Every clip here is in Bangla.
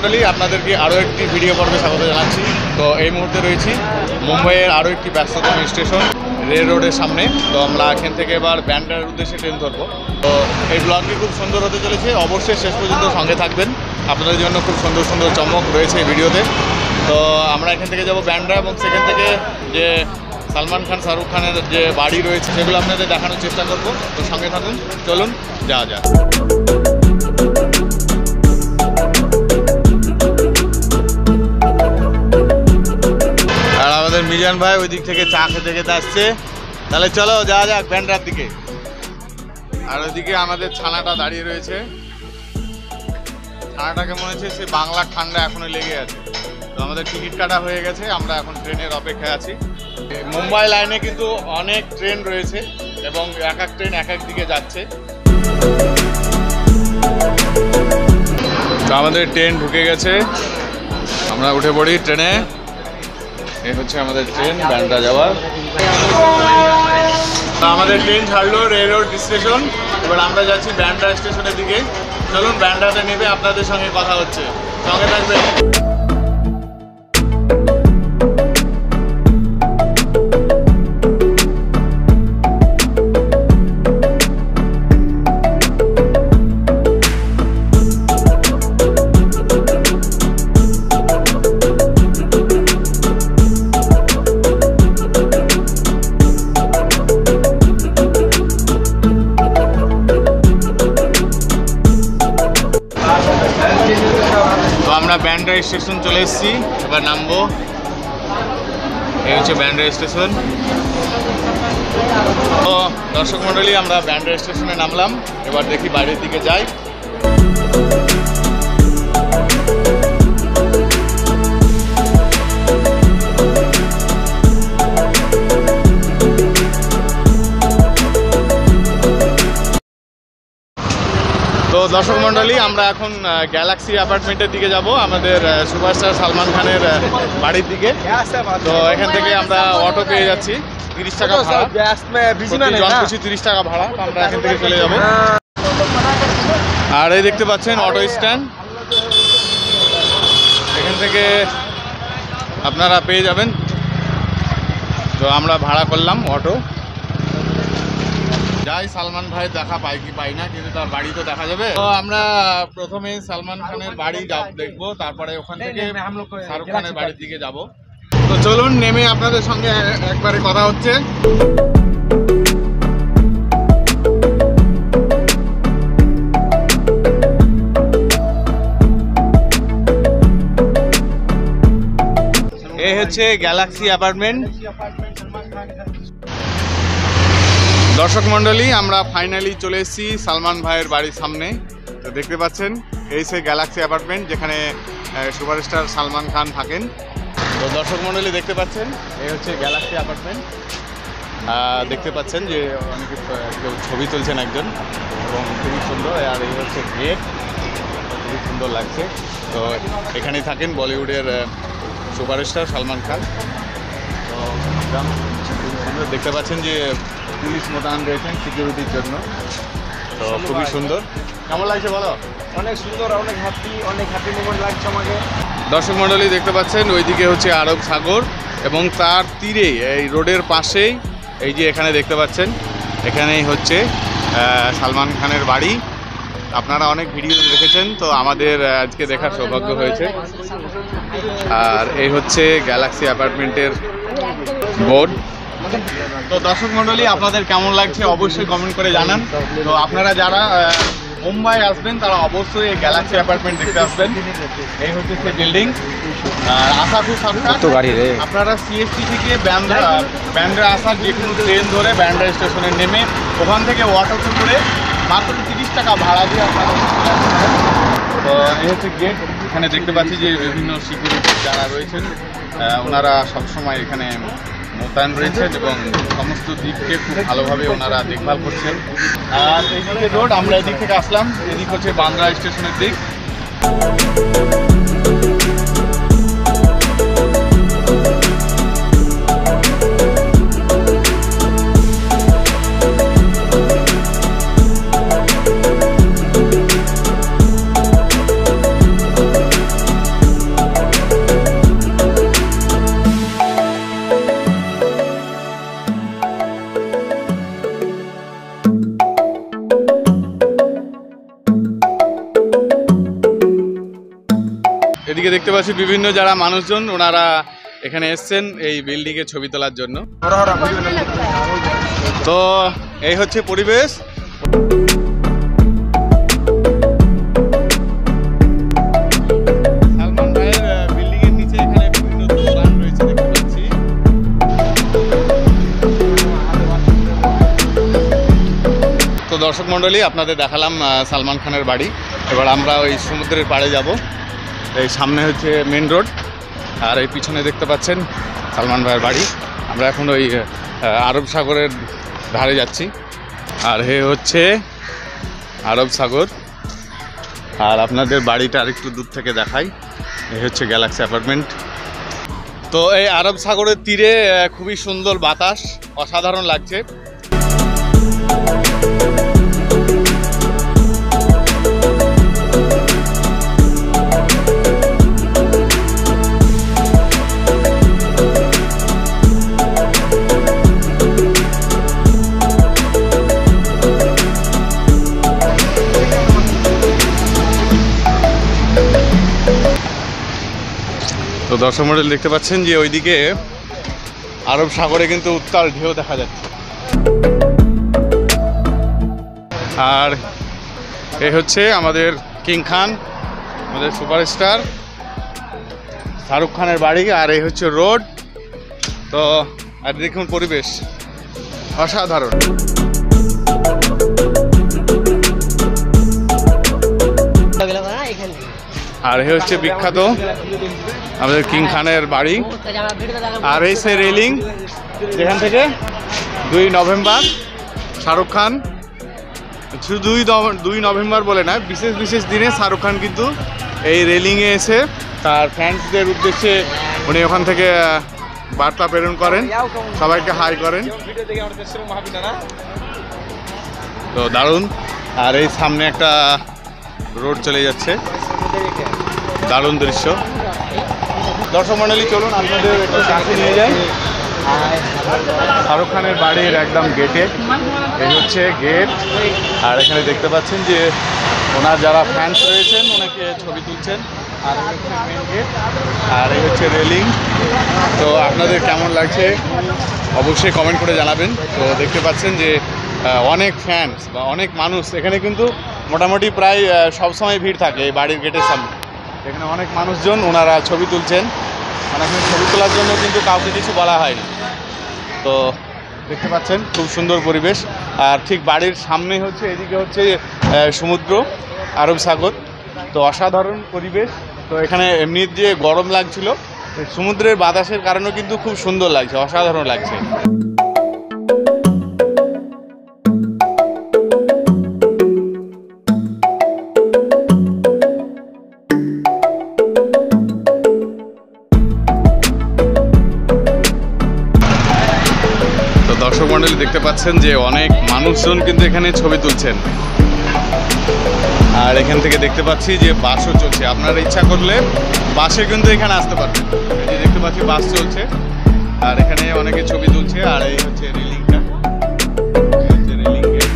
মণ্ডলী, আপনাদেরকে আরও একটি ভিডিও পর্বে স্বাগত জানাচ্ছি। তো এই মুহূর্তে রয়েছি মুম্বাইয়ের আরও একটি ব্যস্ততম স্টেশন রেল রোডের সামনে। তো আমরা এখান থেকে এবার ব্যান্ড্রার উদ্দেশ্যে ট্রেন ধরবো। তো এই ব্লগটি খুব সুন্দর হতে চলেছে, অবশ্যই শেষ পর্যন্ত সঙ্গে থাকবেন। আপনাদের জন্য খুব সুন্দর সুন্দর চমক রয়েছে এই ভিডিওতে। তো আমরা এখান থেকে যাব ব্যান্ড্রা, এবং সেখান থেকে যে সালমান খান শাহরুখ খানের যে বাড়ি রয়েছে সেগুলো আপনাদের দেখানোর চেষ্টা করব। তো সঙ্গে থাকুন, চলুন যাওয়া যাক। আর আমাদের মিজান ভাই ওই দিক থেকে চা খেতে খেতে আসছে। তাহলে চলো যাওয়া যাক ব্যান্ড্রার দিকে। আর ওইদিকে আমাদের ছানাটা দাঁড়িয়ে রয়েছে। ছানাটাকে মনে হচ্ছে সে বাংলার ঠান্ডা এখনো লেগে আছে। তো আমাদের টিকিট কাটা হয়ে গেছে, আমরা এখন ট্রেনের অপেক্ষায় আছি। মুম্বাই লাইনে কিন্তু অনেক ট্রেন রয়েছে এবং এক এক ট্রেন এক এক দিকে যাচ্ছে। তো আমাদের ট্রেন ঢুকে গেছে, আমরা উঠে পড়ি ট্রেনে। এই হচ্ছে আমাদের ট্রেন ব্যান্ড্রা যাওয়ার। আমাদের ট্রেন ছাড়লো রেল রোড স্টেশন, এবার আমরা যাচ্ছি ব্যান্ড্রা স্টেশনের দিকে। চলুন ব্যান্ড্রাতে নেমে আপনাদের সঙ্গে কথা হচ্ছে, সঙ্গে থাকবেন। আমরা ব্যান্ড্রা স্টেশন চলে এসেছি, এবার নামবো। এই হচ্ছে ব্যান্ড্রা স্টেশন। তো দর্শক মণ্ডলী, আমরা ব্যান্ড্রা স্টেশনে নামলাম, এবার দেখি বাইরের দিকে যাই। তো দর্শক মণ্ডলী, আমরা এখন গ্যালাক্সি অ্যাপার্টমেন্টের দিকে যাব, আমাদের সুপারস্টার সালমান খানের বাড়ির দিকে। তো এখান থেকে আমরা অটো পেয়ে যাচ্ছি, 30 টাকা ভাড়া, জনপ্রতি 30 টাকা ভাড়া। তো আমরা এখান থেকে চলে যাব। আর এই দেখতে পাচ্ছেন অটো স্ট্যান্ড, এখান থেকে আপনারা পেয়ে যাবেন। তো আমরা ভাড়া করলাম অটো। যাই সালমান ভাই দেখা পাই কি পাই না, কিন্তু তার বাড়ি তো দেখা যাবে। তো আমরা প্রথমে সালমান খানের বাড়ি দেখবো, তারপরে ওখান থেকে শাহরুখ খানের বাড়ির দিকে যাব। তো চলুন নেমে আপনাদের সঙ্গে একবারে কথা হচ্ছে। এই হচ্ছে গ্যালাক্সি অ্যাপার্টমেন্ট। দর্শক মণ্ডলী, আমরা ফাইনালি চলে এসেছি সালমান ভাইয়ের বাড়ির সামনে। তো দেখতে পাচ্ছেন এই সেই গ্যালাক্সি অ্যাপার্টমেন্ট, যেখানে সুপারস্টার সালমান খান থাকেন। তো দর্শক মণ্ডলী দেখতে পাচ্ছেন এই হচ্ছে গ্যালাক্সি অ্যাপার্টমেন্ট। দেখতে পাচ্ছেন যে অনেকে কেউ ছবি তুলছেন একজন, এবং খুবই সুন্দর। আর এই হচ্ছে গেট, খুবই সুন্দর লাগছে। তো এখানেই থাকেন বলিউডের সুপারস্টার সালমান খান। তো খুবই সুন্দর দেখতে পাচ্ছেন যে পুলিশ মোতায়েন রয়েছেন সিকিউরিটির জন্য। তো খুবই সুন্দর। কেমন লাগছে বলো? অনেক সুন্দর, অনেক হ্যাপি মোমেন্ট লাগছে আমাকে। দর্শক মণ্ডলী দেখতে পাচ্ছেন ওইদিকে হচ্ছে আরব সাগর, এবং তার তীরেই এই রোডের পাশেই এই যে এখানে দেখতে পাচ্ছেন, এখানেই হচ্ছে সালমান খানের বাড়ি। আপনারা অনেক ভিডিও দেখেছেন, তো আমাদের আজকে দেখার সৌভাগ্য হয়েছে। আর এই হচ্ছে গ্যালাক্সি অ্যাপার্টমেন্টের বোর্ড। তো দর্শক মণ্ডলী, আপনাদের কেমন লাগছে অবশ্যই কমেন্ট করে জানান। তো আপনারা যারা মুম্বাই আসবেন তারা অবশ্যই এই গ্যালাক্সি অ্যাপার্টমেন্ট দেখতে আসবেন। এই হচ্ছে সেই বিল্ডিং। আর আসা খুব সাবধান, আপনারা সিএসটি থেকে ব্যান্ড্রা আসার যে কোনো ট্রেন ধরে ব্যান্ড্রা স্টেশনে নেমে ওখান থেকে অটোতে করে মাত্র 30 টাকা ভাড়া দিয়ে আপনারা। তো এই হচ্ছে গেট। এখানে দেখতে পাচ্ছি যে বিভিন্ন সিকিউরিটি যারা রয়েছেন ওনারা সবসময় এখানে মোতায়েন রয়েছেন, এবং সমস্ত দিককে খুব ভালোভাবে ওনারা দেখভাল করছেন। আর এইদিকে রোড, আমরা এদিক থেকে আসলাম, এদিক হচ্ছে বান্দ্রা স্টেশনের দিক। দেখতে পাচ্ছি বিভিন্ন যারা মানুষজন ওনারা এখানে এসছেন এই বিল্ডিংয়ে ছবি তোলার জন্য। তো এই হচ্ছে পরিবেশ। সালমান ভাইয়ের বিল্ডিংয়ের নিচে এখানে বিভিন্ন দোকান রয়েছে দেখতে পাচ্ছি। তো দর্শক মণ্ডলী, আপনাদের দেখালাম সালমান খানের বাড়ি। এবার আমরা ওই সমুদ্রের পাড়ে যাব। এই সামনে হচ্ছে মেন রোড, আর এই পিছনে দেখতে পাচ্ছেন সালমান ভাইয়ের বাড়ি। আমরা এখন ওই আরব সাগরের ধারে যাচ্ছি, আর হে হচ্ছে আরব সাগর। আর আপনাদের বাড়িটা আরেকটু দূর থেকে দেখাই, এই হচ্ছে গ্যালাক্সি অ্যাপার্টমেন্ট। তো এই আরব সাগরের তীরে খুবই সুন্দর বাতাস, অসাধারণ লাগছে। তো দর্শক মণ্ডলী দেখতে পাচ্ছেন যে ওইদিকে আরব সাগরে কিন্তু উত্তাল ঢেউ দেখা যাচ্ছে। আর এই হচ্ছে আমাদের কিং খান, আমাদের সুপারস্টার শাহরুখ খানের বাড়ি। আর এই হচ্ছে রোড। তো আর দেখুন পরিবেশ অসাধারণ। আর এই হচ্ছে বিখ্যাত আমাদের কিং খানের বাড়ি। আর এই সে রেলিং যেখান থেকে 2 নভেম্বর শাহরুখ খান, শুধু 2 নভেম্বর বলে না, বিশেষ বিশেষ দিনে শাহরুখ খান কিন্তু এই রেলিংয়ে এসে তার ফ্যান্সদের উদ্দেশ্যে উনি ওখান থেকে বার্তা প্রেরণ করেন, সবাইকে হাই করেন। তো দারুণ। আর এই সামনে একটা রোড চলে যাচ্ছে, দারুণ দৃশ্য। দর্শক মণ্ডলী চলুন আপনাদের একটু কাছে নিয়ে যাই শাহরুখ খানের বাড়ির একদম গেটে। এই হচ্ছে গেট, আর এখানে দেখতে পাচ্ছেন যে ওনার যারা ফ্যান্স রয়েছেন ওনাকে ছবি তুলছেন। আর এই হচ্ছে মেন গেট, আর এই হচ্ছে রেলিং। তো আপনাদের কেমন লাগছে অবশ্যই কমেন্ট করে জানাবেন। তো দেখতে পাচ্ছেন যে অনেক ফ্যান্স বা অনেক মানুষ এখানে কিন্তু মোটামুটি প্রায় সবসময় ভিড় থাকে এই বাড়ির গেটের সামনে। এখানে অনেক মানুষজন ওনারা ছবি তুলছেন, মানে এখানে ছবি তোলার জন্য কিন্তু কাউকে কিছু বলা হয়নি। তো দেখতে পাচ্ছেন খুব সুন্দর পরিবেশ। আর ঠিক বাড়ির সামনে হচ্ছে এদিকে হচ্ছে সমুদ্র, আরব সাগর। তো অসাধারণ পরিবেশ। তো এখানে এমনি যে গরম লাগছিল, সমুদ্রের বাতাসের কারণেও কিন্তু খুব সুন্দর লাগছে, অসাধারণ লাগছে। দর্শক মণ্ডলী দেখতে পাচ্ছেন যে অনেক মানুষজন কিন্তু এখানে ছবি তুলছেন। আর এখান থেকে দেখতে পাচ্ছি যে বাসও চলছে, আপনারা ইচ্ছা করলে বাসে কিন্তু এখানে আসতে পারবেন। এই যে দেখতে পাচ্ছি বাস চলছে, আর এখানে অনেকে ছবি তুলছে। আর এই হচ্ছে রেলিংটা, রেলিং গেট।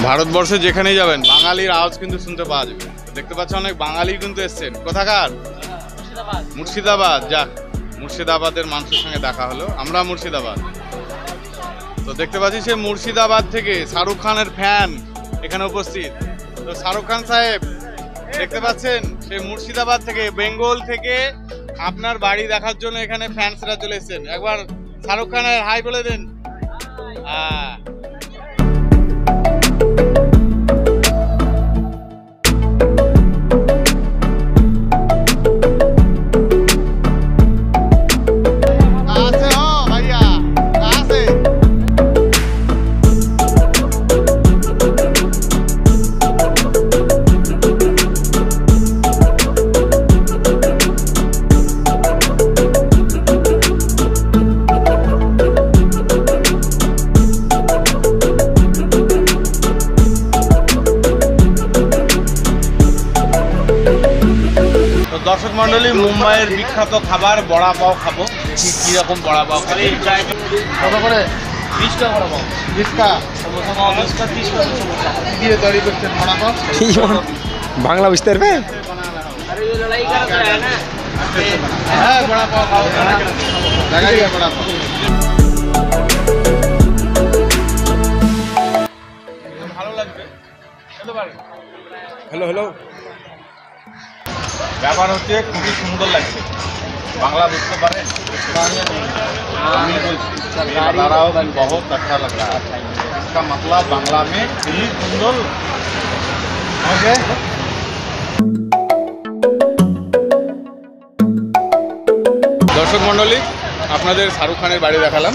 ভারতবর্ষে যেখানেই যাবেন বাঙালির আওয়াজ কিন্তু শুনতে পাওয়া যাবে। দেখতে পাচ্ছেন অনেক বাঙালি কিন্তু এসছেন। কোথাকার? মুর্শিদাবাদ। যাক, মুর্শিদাবাদের মানুষের সঙ্গে দেখা হলো। আমরা মুর্শিদাবাদ। তো দেখতে পাচ্ছি সে মুর্শিদাবাদ থেকে শাহরুখ খানের ফ্যান এখানে উপস্থিত। তো শাহরুখ খান সাহেব দেখতে পাচ্ছেন সে মুর্শিদাবাদ থেকে, বেঙ্গল থেকে আপনার বাড়ি দেখার জন্য এখানে ফ্যান্সরা চলে এসেছেন। একবার শাহরুখ খানের হাই বলে দেন। দর্শক মন্ডলী, মুম্বাইয়ের বিখ্যাত খাবার বড়া পাও খাবো। দেখি কিরকম বড়া পাও খাবে। কত করে? 20 টাকা বড়া পাও। 20 টাকা সমোসা পাও 20 টাকা, 30 টাকা সমোসা। কি দিয়ে তৈরি করছেন বড়া পাও? বাংলা বুঝতে পারবে? হ্যাঁ, বড়া পাও খাও। দেখা যায় বড়া পাও। ভালো লাগবে, খেতে পারেন। হ্যালো ব্যাপার হচ্ছে খুবই সুন্দর লাগছে। বাংলা বুঝতে পারে? আমি বলছি তারাও বহুত अच्छा लग रहा है। इसका मतलब बांग्ला में খুবই সুন্দর। ওকে, দর্শক মণ্ডলী, আপনাদের শাহরুখ খানের বাড়ি দেখালাম।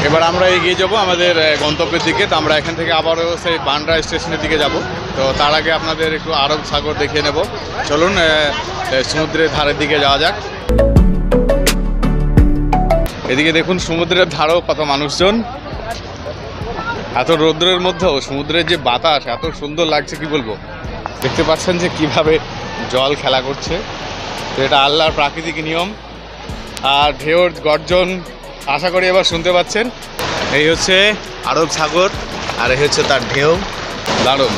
এবার আমরা এগিয়ে যাব আমাদের গন্তব্যের দিকে। তো আমরা এখান থেকে আবারও সেই বান্দ্রা স্টেশনের দিকে যাব। তো তার আগে আপনাদের একটু আরব সাগর দেখিয়ে নেব। চলুন সমুদ্রের ধারের দিকে যাওয়া যাক। এদিকে দেখুন, সমুদ্রের ধারেও কত মানুষজন। এত রৌদ্রের মধ্যেও সমুদ্রের যে বাতাস এত সুন্দর লাগছে, কি বলবো। দেখতে পাচ্ছেন যে কিভাবে জল খেলা করছে। তো এটা আল্লাহর প্রাকৃতিক নিয়ম। আর ঢেউর গর্জন আশা করি এবার শুনতে পাচ্ছেন। এই হচ্ছে আরব সাগর, আর এই হচ্ছে তার ঢেউ। দারুণ,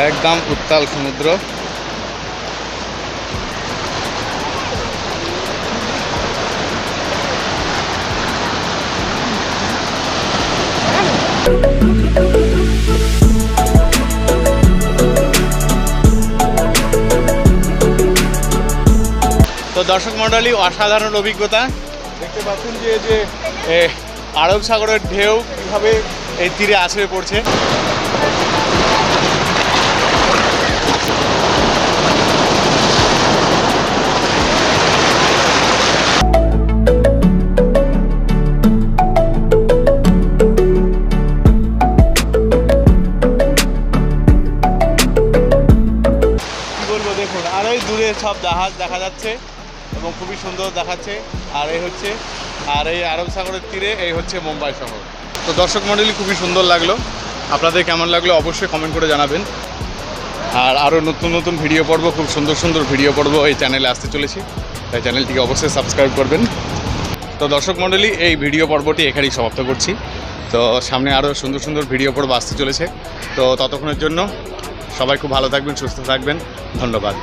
একদম উত্তাল সমুদ্র। তো দর্শক মণ্ডলী, অসাধারণ অভিজ্ঞতা। দেখতে পাচ্ছেন যে আরব সাগরের ঢেউ কীভাবে এই তীরে আছড়ে পড়ছে। কি বলবো, দেখুন, আর ওই দূরে সব জাহাজ দেখা যাচ্ছে এবং খুবই সুন্দর দেখাচ্ছে। আর এই আরব সাগরের তীরে এই হচ্ছে মুম্বাই শহর। তো দর্শক মণ্ডলী, খুবই সুন্দর লাগলো। আপনাদের কেমন লাগলো অবশ্যই কমেন্ট করে জানাবেন। আর আরও নতুন নতুন ভিডিও পর্ব, খুব সুন্দর সুন্দর ভিডিও পর্ব এই চ্যানেলে আসতে চলেছি। তাই চ্যানেলটিকে অবশ্যই সাবস্ক্রাইব করবেন। তো দর্শক মণ্ডলী, এই ভিডিও পর্বটি এখানেই সমাপ্ত করছি। তো সামনে আরও সুন্দর সুন্দর ভিডিও পর্ব আসতে চলেছে। তো ততক্ষণের জন্য সবাই খুব ভালো থাকবেন, সুস্থ থাকবেন। ধন্যবাদ।